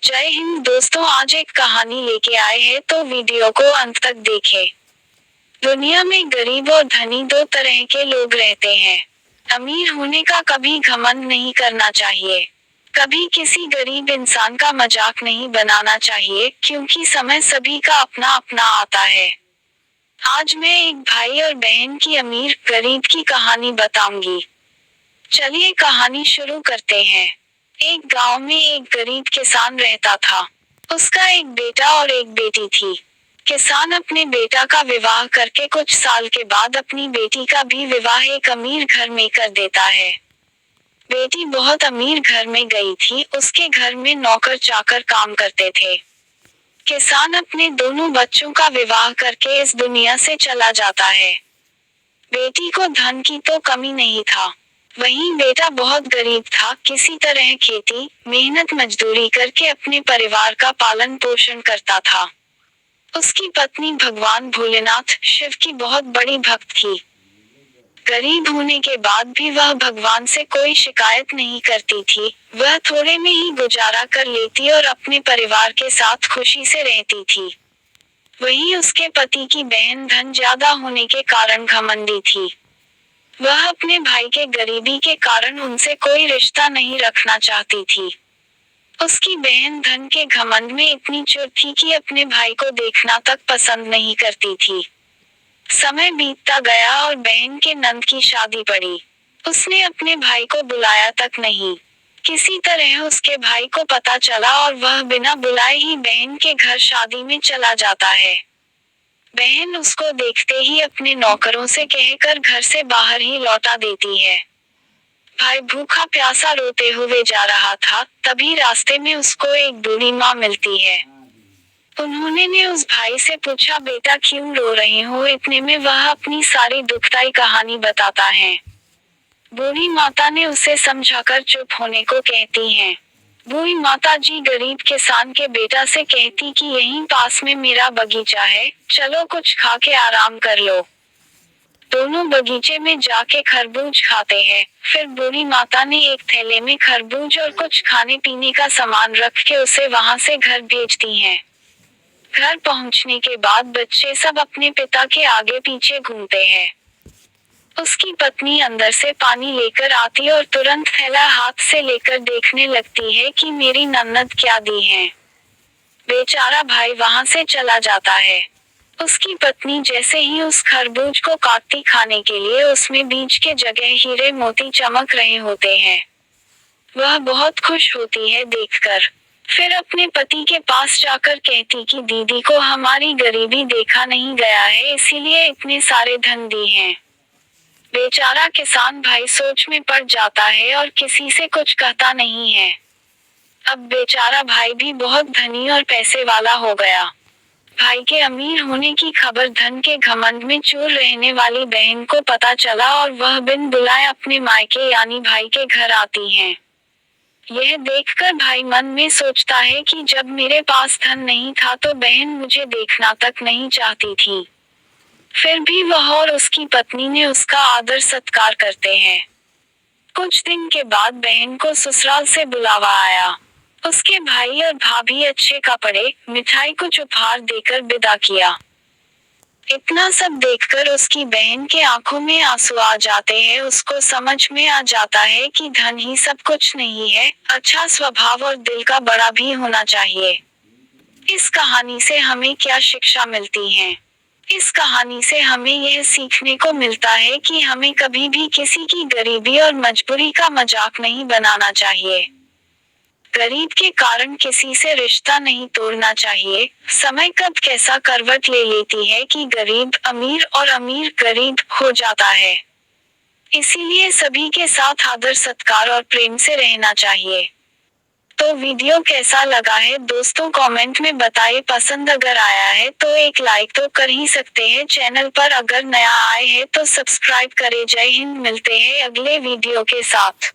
जय हिंद दोस्तों, आज एक कहानी लेके आए हैं तो वीडियो को अंत तक देखें। दुनिया में गरीब और धनी दो तरह के लोग रहते हैं। अमीर होने का कभी घमंड नहीं करना चाहिए। कभी किसी गरीब इंसान का मजाक नहीं बनाना चाहिए, क्योंकि समय सभी का अपना अपना आता है। आज मैं एक भाई और बहन की अमीर गरीब की कहानी बताऊंगी। चलिए कहानी शुरू करते हैं। एक गांव में एक गरीब किसान रहता था। उसका एक बेटा और एक बेटी थी। किसान अपने बेटा का विवाह करके कुछ साल के बाद अपनी बेटी का भी विवाह एक अमीर घर में कर देता है। बेटी बहुत अमीर घर में गई थी, उसके घर में नौकर चाकर काम करते थे। किसान अपने दोनों बच्चों का विवाह करके इस दुनिया से चला जाता है। बेटी को धन की तो कमी नहीं था, वहीं बेटा बहुत गरीब था, किसी तरह खेती मेहनत मजदूरी करके अपने परिवार का पालन पोषण करता था। उसकी पत्नी भगवान भोलेनाथ शिव की बहुत बड़ी भक्त थी। गरीब होने के बाद भी वह भगवान से कोई शिकायत नहीं करती थी। वह थोड़े में ही गुजारा कर लेती और अपने परिवार के साथ खुशी से रहती थी। वहीं उसके पति की बहन धन ज्यादा होने के कारण घमंडी थी। वह अपने भाई के गरीबी के कारण उनसे कोई रिश्ता नहीं रखना चाहती थी। उसकी बहन धन के घमंड में इतनी चुर थी कि अपने भाई को देखना तक पसंद नहीं करती थी। समय बीतता गया और बहन के नंद की शादी पड़ी। उसने अपने भाई को बुलाया तक नहीं। किसी तरह उसके भाई को पता चला और वह बिना बुलाए ही बहन के घर शादी में चला जाता है। बहन उसको देखते ही अपने नौकरों से कहकर घर से बाहर ही लौटा देती है। भाई भूखा प्यासा रोते हुए जा रहा था, तभी रास्ते में उसको एक बूढ़ी माँ मिलती है। उन्होंने ने उस भाई से पूछा, बेटा क्यों रो रहे हो? इतने में वह अपनी सारी दुखदाई कहानी बताता है। बूढ़ी माता ने उसे समझाकर चुप होने को कहती हैं। बूढ़ी माता जी गरीब किसान के बेटा से कहती कि यहीं पास में मेरा बगीचा है, चलो कुछ खा के आराम कर लो। दोनों बगीचे में जाके खरबूज खाते हैं। फिर बूढ़ी माता ने एक थैले में खरबूज और कुछ खाने पीने का सामान रख के उसे वहां से घर भेजती हैं। घर पहुंचने के बाद बच्चे सब अपने पिता के आगे पीछे घूमते हैं। उसकी पत्नी अंदर से पानी लेकर आती और तुरंत थैला हाथ से लेकर देखने लगती है कि मेरी नन्नद क्या दी है। बेचारा भाई वहां से चला जाता है। उसकी पत्नी जैसे ही उस खरबूज को काटती खाने के लिए, उसमें बीज के जगह हीरे मोती चमक रहे होते हैं। वह बहुत खुश होती है देखकर। फिर अपने पति के पास जाकर कहती कि दीदी को हमारी गरीबी देखा नहीं गया है, इसीलिए इतने सारे धन दी हैं। बेचारा किसान भाई सोच में पड़ जाता है और किसी से कुछ कहता नहीं है। अब बेचारा भाई भी बहुत धनी और पैसे वाला हो गया। भाई के अमीर होने की खबर धन के घमंड में चूर रहने वाली बहन को पता चला और वह बिन बुलाए अपने मायके यानी भाई के घर आती हैं। यह देखकर भाई मन में सोचता है कि जब मेरे पास धन नहीं था तो बहन मुझे देखना तक नहीं चाहती थी। फिर भी वह और उसकी पत्नी ने उसका आदर सत्कार करते हैं। कुछ दिन के बाद बहन को ससुराल से बुलावा आया। उसके भाई और भाभी अच्छे कपड़े, मिठाई कुछ उपहार देकर विदा किया। इतना सब देखकर उसकी बहन के आंखों में आंसू आ जाते हैं। उसको समझ में आ जाता है कि धन ही सब कुछ नहीं है, अच्छा स्वभाव और दिल का बड़ा भी होना चाहिए। इस कहानी से हमें क्या शिक्षा मिलती है? इस कहानी से हमें यह सीखने को मिलता है कि हमें कभी भी किसी की गरीबी और मजबूरी का मजाक नहीं बनाना चाहिए। गरीब के कारण किसी से रिश्ता नहीं तोड़ना चाहिए। समय कब कैसा करवट ले लेती है कि गरीब अमीर और अमीर गरीब हो जाता है। इसीलिए सभी के साथ आदर सत्कार और प्रेम से रहना चाहिए। तो वीडियो कैसा लगा है दोस्तों कमेंट में बताइए। पसंद अगर आया है तो एक लाइक तो कर ही सकते हैं। चैनल पर अगर नया आए हैं तो सब्सक्राइब करें। जय हिंद, मिलते हैं अगले वीडियो के साथ।